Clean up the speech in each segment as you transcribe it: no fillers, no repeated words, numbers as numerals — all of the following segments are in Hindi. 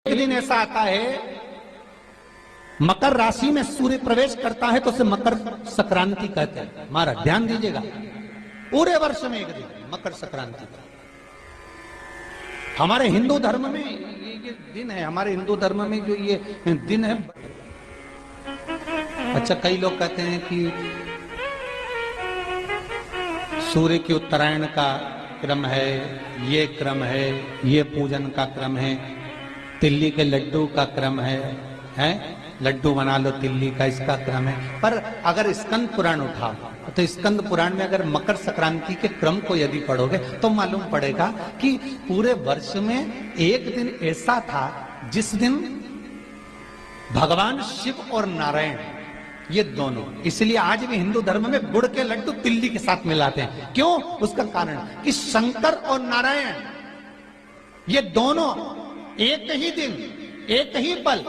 एक दिन ऐसा आता है, मकर राशि में सूर्य प्रवेश करता है तो उसे मकर संक्रांति कहते हैं। महाराज ध्यान दीजिएगा, पूरे वर्ष में एक दिन मकर संक्रांति का। हमारे हिंदू धर्म में ये दिन है, हमारे हिंदू धर्म में जो ये दिन है। अच्छा, कई लोग कहते हैं कि सूर्य की उत्तरायण का क्रम है, ये क्रम है, ये पूजन का क्रम है, तिल्ली के लड्डू का क्रम है, लड्डू बना लो तिल्ली का, इसका क्रम है। पर अगर स्कंद पुराण उठाओ तो स्कंद पुराण में अगर मकर संक्रांति के क्रम को यदि पढ़ोगे तो मालूम पड़ेगा कि पूरे वर्ष में एक दिन ऐसा था जिस दिन भगवान शिव और नारायण ये दोनों, इसलिए आज भी हिंदू धर्म में गुड़ के लड्डू तिल्ली के साथ मिलाते हैं। क्यों? उसका कारण कि शंकर और नारायण ये दोनों एक ही दिन एक ही पल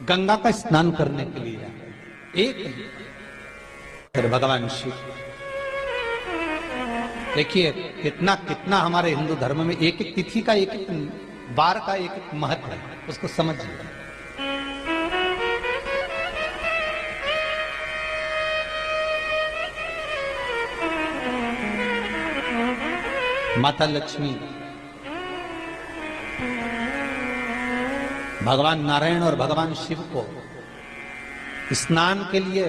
गंगा का स्नान करने के लिए आए, एक ही। फिर भगवान शिव, देखिए कितना कितना हमारे हिंदू धर्म में एक एक तिथि का, एक एक बार का एक एक महत्व है, उसको समझिए। माता लक्ष्मी, भगवान नारायण और भगवान शिव को स्नान के लिए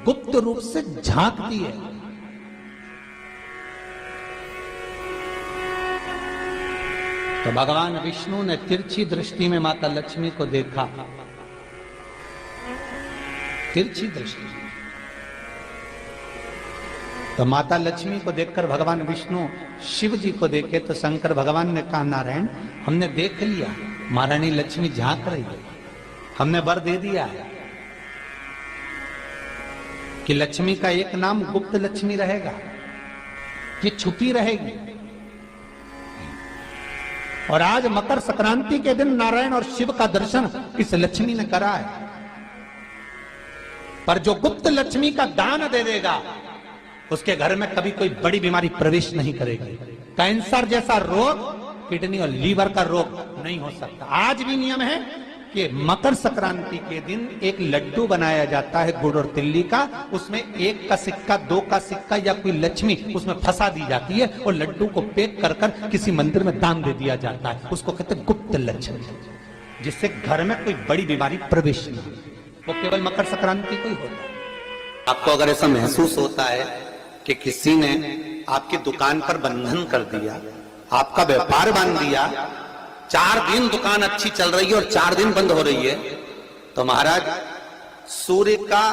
गुप्त रूप से झांकती है। तो भगवान विष्णु ने तिरछी दृष्टि में माता लक्ष्मी को देखा, तिरछी दृष्टि। तो माता लक्ष्मी को देखकर भगवान विष्णु शिव जी को देखे तो शंकर भगवान ने कहा, नारायण हमने देख लिया, महारानी लक्ष्मी झांक रही है, हमने वर दे दिया है कि लक्ष्मी का एक नाम गुप्त लक्ष्मी रहेगा, ये छुपी रहेगी। और आज मकर संक्रांति के दिन नारायण और शिव का दर्शन इस लक्ष्मी ने करा है। पर जो गुप्त लक्ष्मी का दान दे देगा उसके घर में कभी कोई बड़ी बीमारी प्रवेश नहीं करेगी। कैंसर जैसा रोग, किडनी और लीवर का रोग नहीं हो सकता। आज भी नियम है कि मकर संक्रांति के दिन एक लड्डू बनाया जाता है गुड़ और तिल्ली का, उसमें 1 का सिक्का, 2 का सिक्का या कोई लक्ष्मी उसमें फंसा दी जाती है और लड्डू को पैक कर कर किसी मंदिर में दान दे दिया जाता है। उसको कहते हैं गुप्त लक्ष्मी, जिससे घर में कोई बड़ी बीमारी प्रवेश नहीं हो। वो केवल मकर संक्रांति को ही होता है। आपको अगर ऐसा महसूस होता है कि किसी ने आपकी दुकान पर बंधन कर दिया, आपका व्यापार बांध दिया, 4 दिन दुकान अच्छी चल रही है और 4 दिन बंद हो रही है, तो महाराज सूर्य का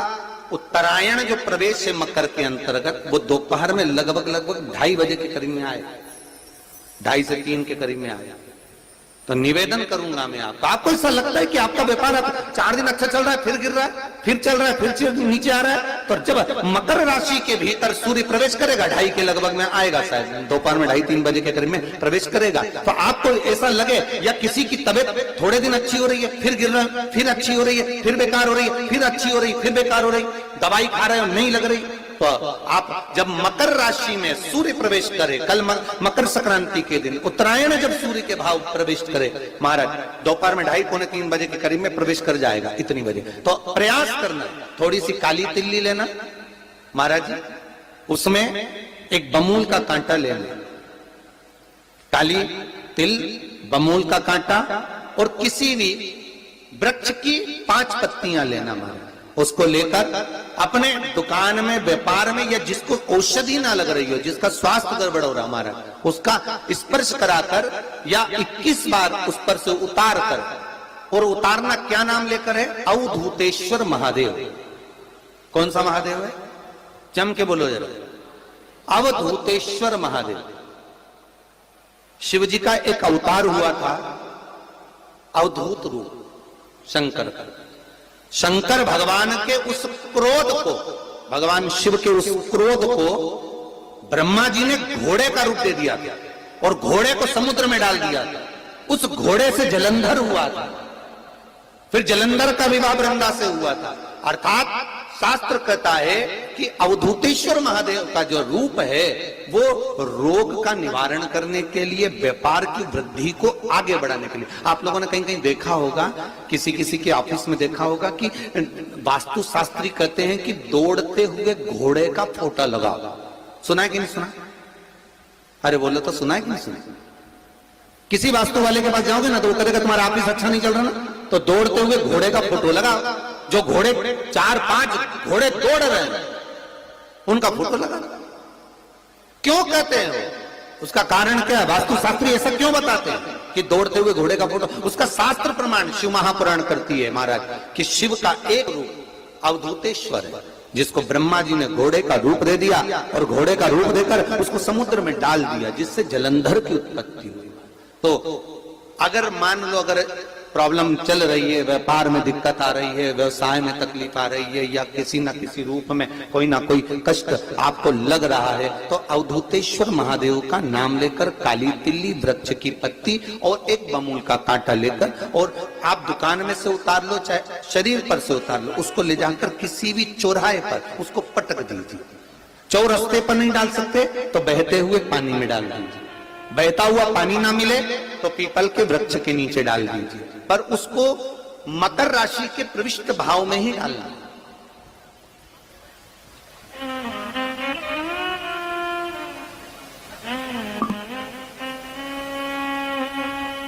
उत्तरायण जो प्रवेश है मकर के अंतर्गत, वो दोपहर में लगभग 2:30 बजे के करीब में आए, 2:30 से 3 के करीब में आया। तो निवेदन करूंगा मैं आपको ऐसा लगता है कि आपका व्यापार 4 दिन अच्छा चल रहा है, फिर गिर रहा है, फिर चल रहा है, फिर नीचे आ रहा है, तो जब मकर राशि के भीतर सूर्य प्रवेश करेगा 2:30 के लगभग में आएगा, शायद दोपहर में 2:30-3 बजे के करीब में प्रवेश करेगा, तो आपको ऐसा लगे या किसी की तबियत थोड़े दिन अच्छी हो रही है, फिर गिर रहा है, फिर अच्छी हो रही है, फिर बेकार हो रही है, फिर अच्छी हो रही है, फिर बेकार हो रही, दवाई खा रहे हो नहीं लग रही, तो आप जब मकर राशि में सूर्य प्रवेश करे, कल मकर संक्रांति के दिन उत्तरायण जब सूर्य के भाव प्रवेश करे, महाराज दोपहर में 2:30-3 बजे के करीब में प्रवेश कर जाएगा, इतनी बजे, तो प्रयास करना थोड़ी सी काली तिल्ली लेना महाराज जी, उसमें एक बमूल का कांटा लेना, काली तिल, बमूल का कांटा और किसी भी वृक्ष की 5 पत्तियां लेना महाराज, उसको लेकर अपने दुकान में, व्यापार में, या जिसको औषधि ना लग रही हो, जिसका स्वास्थ्य गड़बड़ हो रहा हमारा, उसका स्पर्श कराकर या 21 बार उस पर से उतार कर, और उतारना क्या नाम लेकर है? अवधूतेश्वर महादेव। कौन सा महादेव है? जम के बोलो जरा, अवधूतेश्वर महादेव। शिव जी का एक अवतार हुआ था, अवधूत रूप शंकर का। शंकर भगवान के उस क्रोध को, भगवान शिव के उस क्रोध को ब्रह्मा जी ने घोड़े का रूप दे दिया था और घोड़े को समुद्र में डाल दिया था। उस घोड़े से जलंधर हुआ था, फिर जलंधर का विवाह वृंदा से हुआ था, अर्थात शास्त्र कहता है कि अवधूतेश्वर महादेव का जो रूप है वो रोग का निवारण करने के लिए, व्यापार की वृद्धि को आगे बढ़ाने के लिए। आप लोगों ने कहीं कहीं देखा होगा, किसी किसी के ऑफिस में देखा होगा कि वास्तु शास्त्री कहते हैं कि दौड़ते हुए घोड़े का फोटो लगाओ। सुना है कि नहीं सुना? अरे बोलो तो, सुना है कि नहीं सुना? किसी वास्तु वाले के पास जाओगे ना तो वो कहेगा तुम्हारा ऑफिस अच्छा नहीं चल रहा ना, तो दौड़ते हुए घोड़े का फोटो लगाओ। जो घोड़े 4-5 घोड़े दौड़ रहे हैं उनका फोटो लगा। क्यों कहते हैं? उसका कारण क्या है? वास्तु शास्त्री ऐसा क्यों बताते हैं कि दौड़ते हुए घोड़े का फोटो? उसका शास्त्र प्रमाण शिव महापुराण करती है महाराज कि शिव का एक रूप अवधूतेश्वर है, जिसको ब्रह्मा जी ने घोड़े का रूप दे दिया और घोड़े का रूप देकर उसको समुद्र में डाल दिया, जिससे जलंधर की उत्पत्ति हुई। तो अगर मान लो अगर प्रॉब्लम चल रही है, व्यापार में दिक्कत आ रही है, व्यवसाय में तकलीफ आ रही है, या किसी ना किसी रूप में कोई ना कोई कष्ट आपको लग रहा है, तो अवधूतेश्वर महादेव का नाम लेकर काली तिल्ली, वृक्ष की पत्ती और एक बमूल का कांटा लेकर, और आप दुकान में से उतार लो चाहे शरीर पर से उतार लो, उसको ले जाकर किसी भी चौराहे पर उसको पटक दीजिए। चौरस्ते पर नहीं डाल सकते तो बहते हुए पानी में डाल दीजिए। बहता हुआ पानी ना मिले तो पीपल के वृक्ष के नीचे डाल दीजिए, पर उसको मकर राशि के प्रविष्ट भाव में ही डालना।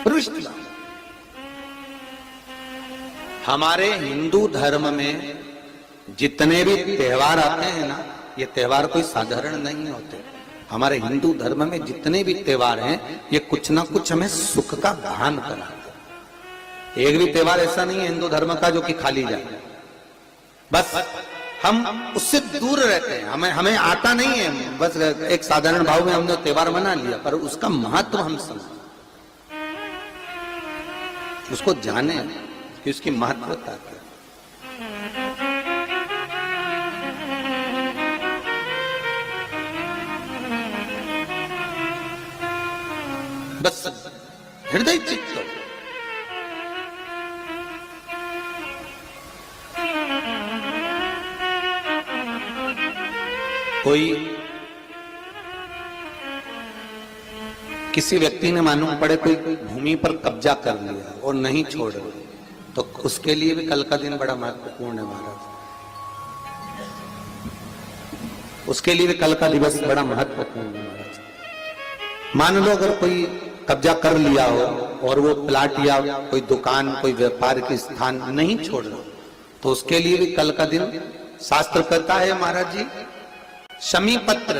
प्रविष्ट भाव। हमारे हिंदू धर्म में जितने भी त्योहार आते हैं ना, ये त्योहार कोई साधारण नहीं होते। हमारे हिंदू धर्म में जितने भी त्योहार हैं ये कुछ ना कुछ हमें सुख का भान कराते हैं। एक भी त्योहार ऐसा नहीं है हिंदू धर्म का जो कि खाली जाए। बस हम उससे दूर रहते हैं, हमें आता नहीं है। बस एक साधारण भाव में हमने त्योहार मना लिया, पर उसका महत्व हम समझें, उसको जाने कि उसकी महत्वता क्या। बस हृदय चित्त कोई किसी व्यक्ति ने मालूम पड़े कोई भूमि पर कब्जा कर लिया और नहीं छोड़ रहे, तो उसके लिए भी कल का दिन बड़ा महत्वपूर्ण है महाराज। उसके लिए भी कल का दिवस बड़ा महत्वपूर्ण है महाराज। मान लो अगर कोई कब्जा कर लिया हो और वो प्लाट या कोई दुकान, कोई व्यापार के स्थान नहीं छोड़ रहा, तो उसके लिए भी कल का दिन शास्त्र कहता है महाराज जी, शमी पत्र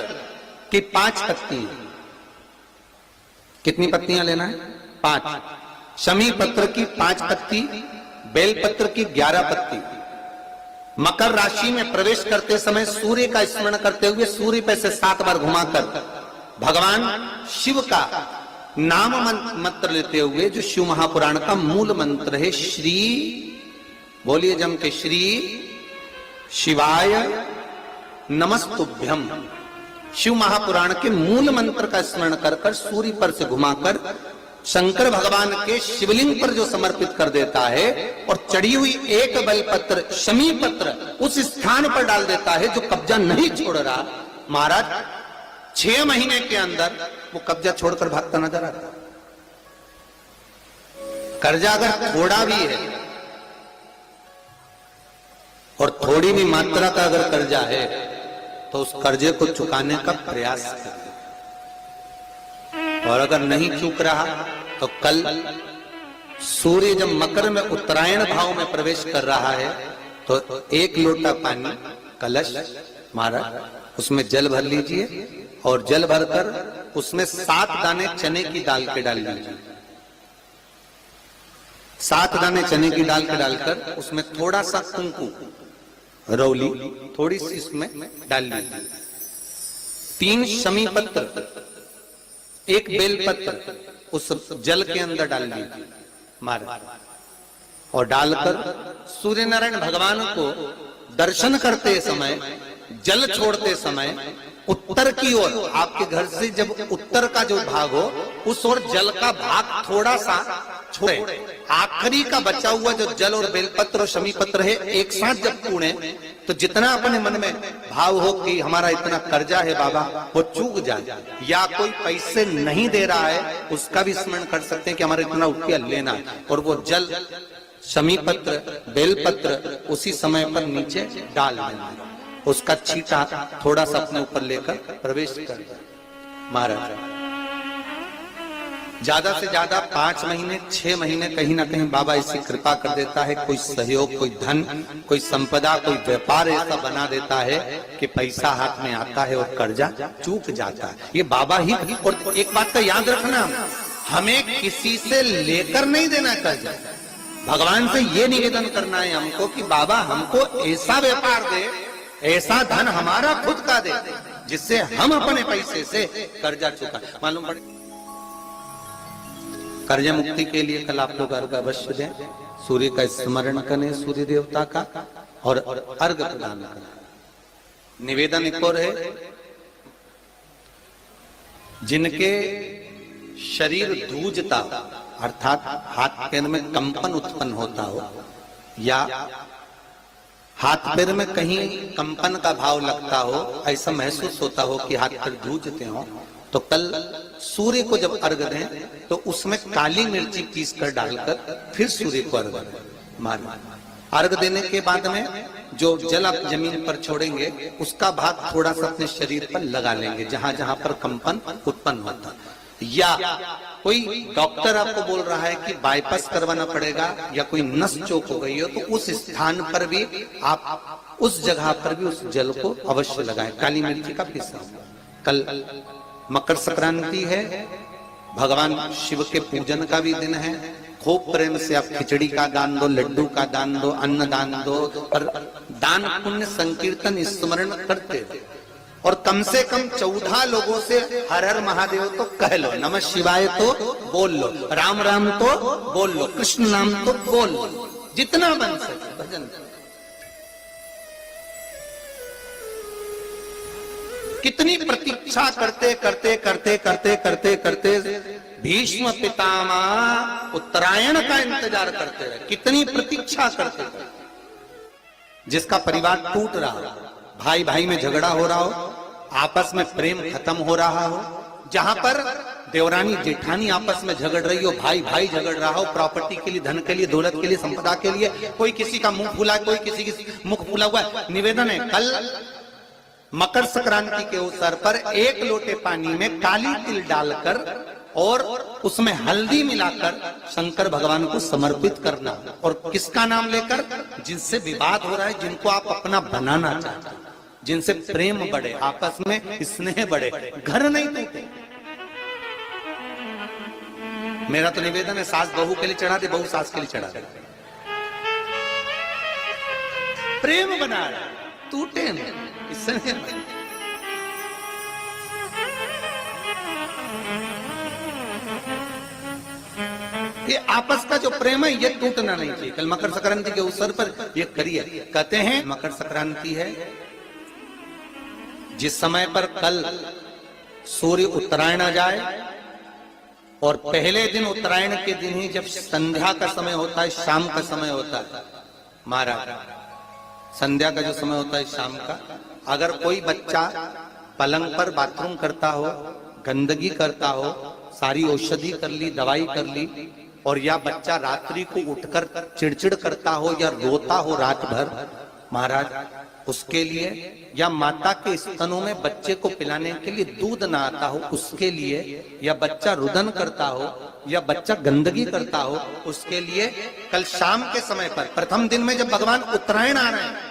की 5 पत्ती। कितनी पत्तियां लेना है? 5। शमी पत्र की 5 पत्ती, बेल पत्र की 11 पत्ती। मकर राशि में प्रवेश करते समय सूर्य का स्मरण करते हुए सूर्य पे से 7 बार घुमाकर भगवान शिव का नाम मंत्र लेते हुए, जो शिव महापुराण का मूल मंत्र है, श्री, बोलिए जम के, श्री शिवाय नमस्तुभ्यम। शिव महापुराण के मूल मंत्र का स्मरण कर कर सूर्य पर से घुमाकर शंकर भगवान के शिवलिंग पर जो समर्पित कर देता है, और चढ़ी हुई एक बेलपत्र शमी पत्र उस स्थान पर डाल देता है जो कब्जा नहीं छोड़ रहा, महाराज 6 महीने के अंदर वो कब्जा छोड़कर भागता नजर आता। कर्जा अगर थोड़ा भी है और थोड़ी भी मात्रा का अगर कर्जा है तो उस कर्जे को चुकाने का प्रयास करें, और अगर नहीं चूक रहा तो कल सूर्य जब मकर में उत्तरायण भाव में प्रवेश कर रहा है तो 1 लोटा पानी कलश महाराज उसमें जल भर लीजिए, और जल भरकर उसमें 7 दाने चने की दाल के डाल लीजिए। 7 दाने चने की दाल के डालकर उसमें थोड़ा सा कुंकू रौली थोड़ी सी इसमें डाल लीजिए। 3 शमी पत्र, 1 बेल पत्र उस जल के अंदर डाल लीजिए महाराज, और डालकर सूर्य नारायण भगवान को दर्शन करते समय, जल छोड़ते समय उत्तर की ओर, आपके घर से जब उत्तर का जो भाग हो उस ओर जल का भाग थोड़ा सा छोड़े, आखिरी का बचा हुआ जो जल और बेलपत्र और शमी पत्र है एक साथ जब तूने, तो जितना अपने मन में भाव हो कि हमारा इतना कर्जा है बाबा, वो चूक जाए, या कोई पैसे नहीं दे रहा है उसका भी स्मरण कर सकते हैं कि हमारा इतना रुपया लेना है, और वो जल शमी पत्र बेलपत्र उसी समय पर नीचे डाल देना, उसका छींटा थोड़ा सा अपने ऊपर लेकर प्रवेश कर। महाराज ज्यादा से ज्यादा 5 महीने 6 महीने कहीं ना कहीं बाबा ऐसी कृपा कर देता है, कोई सहयोग, कोई धन, कोई संपदा, कोई व्यापार ऐसा बना देता है कि पैसा हाथ में आता है और कर्जा चूक जाता है। ये बाबा ही। और एक बात का याद रखना, हमें किसी से लेकर नहीं देना कर्जा, भगवान से ये निवेदन करना है हमको कि बाबा हमको ऐसा व्यापार दे, ऐसा धन हमारा खुद का दे, जिससे हम अपने पैसे से कर्जा चुका। मालूम पड़े कर्जा मुक्ति के लिए कल आप लोग अर्घ अवश्य दें, सूर्य का स्मरण करें, सूर्य देवता का, और अर्घ प्रदान करें। निवेदन एक और है, जिनके शरीर धूजता अर्थात हाथ पैर में कंपन उत्पन्न होता हो, या हाथ पैर में कहीं कंपन का भाव लगता हो, ऐसा महसूस होता हो कि हाथ पैर धूजते हो, तो कल सूर्य को जब अर्घ दें तो उसमें काली मिर्ची पीस कर डालकर फिर सूर्य को अर्घ मारें। अर्घ देने के बाद में जो जल आप जमीन पर छोड़ेंगे उसका भाग थोड़ा सा अपने शरीर पर लगा लेंगे, जहां जहां पर कंपन उत्पन्न होता। या कोई डॉक्टर आपको बोल रहा है कि बाईपास करवाना पड़ेगा या कोई नस चौक हो गई हो, तो उस स्थान पर भी आप उस जगह पर भी उस जल को अवश्य लगाएं, काली मिर्ची का पीसा। कल मकर संक्रांति है, भगवान शिव के पूजन का भी दिन है। खूब प्रेम से आप खिचड़ी का दान दो, लड्डू का दान दो, अन्न दान दो, और दान पुण्य संकीर्तन स्मरण करते रहो। और कम से कम 14 लोगों से हर हर महादेव तो कह लो, नमः शिवाय तो बोल लो, राम राम तो बोल लो, कृष्ण नाम तो बोल लो, जितना बन सके भजन। कितनी प्रतीक्षा करते करते करते करते करते करते भीष्म पितामह उत्तरायण का इंतजार करते रहे, कितनी प्रतीक्षा करते रहे। जिसका परिवार टूट रहा हो, भाई भाई में झगड़ा हो रहा हो, आपस में प्रेम खत्म हो रहा हो, जहां पर देवरानी जेठानी आपस में झगड़ रही हो, भाई भाई झगड़ रहा हो, प्रॉपर्टी के लिए, धन के लिए, दौलत के लिए, संपदा के लिए, कोई किसी का मुंह फूला, कोई किसी की मुख फूला हुआ है। निवेदन है, कल मकर संक्रांति के अवसर पर 1 लोटे पानी में काली तिल डालकर और उसमें हल्दी मिलाकर शंकर भगवान को समर्पित करना, और किसका नाम लेकर? जिनसे विवाद हो रहा है, जिनको आप अपना बनाना चाहते हैं, जिनसे प्रेम बढ़े, आपस में स्नेह बढ़े, घर नहीं टूटे। मेरा तो निवेदन है, सास बहू के लिए चढ़ा दे, बहू सास के लिए चढ़ा दे, प्रेम बना रहे, टूटे नहीं, इससे ये आपस का जो प्रेम है ये टूटना नहीं चाहिए। कल मकर संक्रांति के अवसर पर ये करिए। कहते हैं मकर संक्रांति है, जिस समय पर कल सूर्य उत्तरायण आ जाए, और पहले दिन उत्तरायण के दिन ही जब संध्या का समय होता है, शाम का समय होता है, महाराज संध्या का जो समय होता है शाम का, अगर कोई बच्चा पलंग पर बाथरूम करता हो, गंदगी करता हो, सारी औषधि कर ली, दवाई कर ली, और या बच्चा रात्रि को उठकर चिड़चिड़ करता हो या रोता हो रात भर, महाराज उसके लिए, या माता के स्तनों में बच्चे को पिलाने के लिए दूध ना आता हो उसके लिए, या बच्चा रुदन करता हो, या बच्चा गंदगी करता हो, उसके लिए कल शाम के समय पर, प्रथम दिन में जब भगवान उत्तरायण आ रहे हैं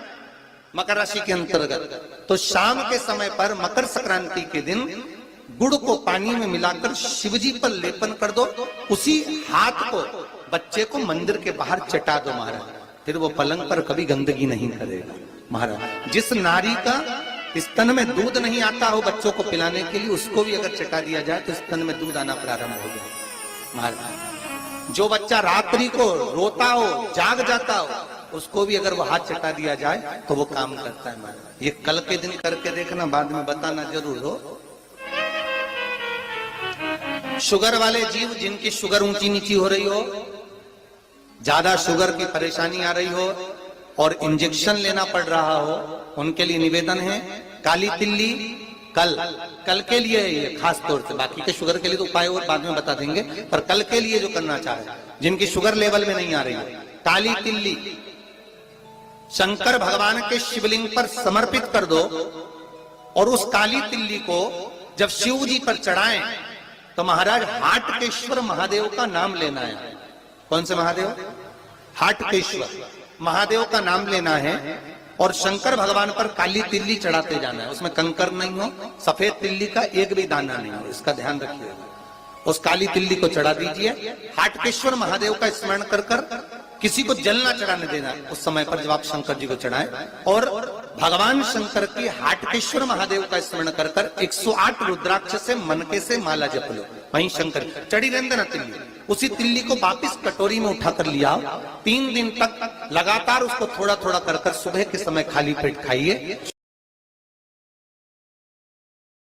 मकर राशि के अंतर्गत, तो शाम के समय पर मकर संक्रांति के दिन गुड़ को पानी में मिलाकर शिवजी पर लेपन कर दो, उसी हाथ को बच्चे को मंदिर के बाहर चटा दो महाराज, फिर वो पलंग पर कभी गंदगी नहीं करेगा। महाराज जिस नारी का स्तन में दूध नहीं आता हो बच्चों को पिलाने के लिए, उसको भी अगर चटा दिया जाए तो स्तन में दूध आना प्रारंभ हो जाए। महाराज जो बच्चा रात्रि को रोता हो, जाग जाता हो, उसको भी अगर वो हाथ चटा दिया जाए तो वो काम करता है। महाराज ये कल के दिन करके देखना, बाद में बताना जरूर हो। शुगर वाले जीव जिनकी शुगर ऊंची नीची हो रही हो, ज्यादा शुगर की परेशानी आ रही हो और इंजेक्शन लेना पड़ रहा हो, उनके लिए निवेदन है काली तिल्ली कल के लिए ये खास तौर से, बाकी के शुगर के लिए तो उपाय और बाद में बता देंगे, पर कल के लिए जो करना चाहे, जिनकी शुगर लेवल में नहीं आ रही है, काली तिल्ली शंकर भगवान के शिवलिंग पर समर्पित कर दो और उस काली तिल्ली को जब शिव जी पर चढ़ाएं तो महाराज हाटकेश्वर महादेव का नाम लेना है। कौन से महादेव? हाटकेश्वर महादेव का नाम लेना है और शंकर भगवान पर काली तिल्ली चढ़ाते जाना है। उसमें कंकर नहीं हो, सफेद तिल्ली का एक भी दाना नहीं हो, इसका ध्यान रखिए। उस काली तिल्ली को चढ़ा दीजिए। हाटकेश्वर महादेव का स्मरण कर कर किसी को जल ना चढ़ाने देना उस समय पर जब आप शंकर जी को चढ़ाएं, और भगवान शंकर की हाटकेश्वर महादेव का स्मरण कर कर 108 रुद्राक्ष से मनके से माला जप लो। वहीं शंकर चढ़ी रहने देना तिल्ली, उसी तिल्ली को वापिस कटोरी में उठाकर लिया। 3 दिन तक लगातार उसको थोड़ा थोड़ा कर कर सुबह के समय खाली पेट खाइए।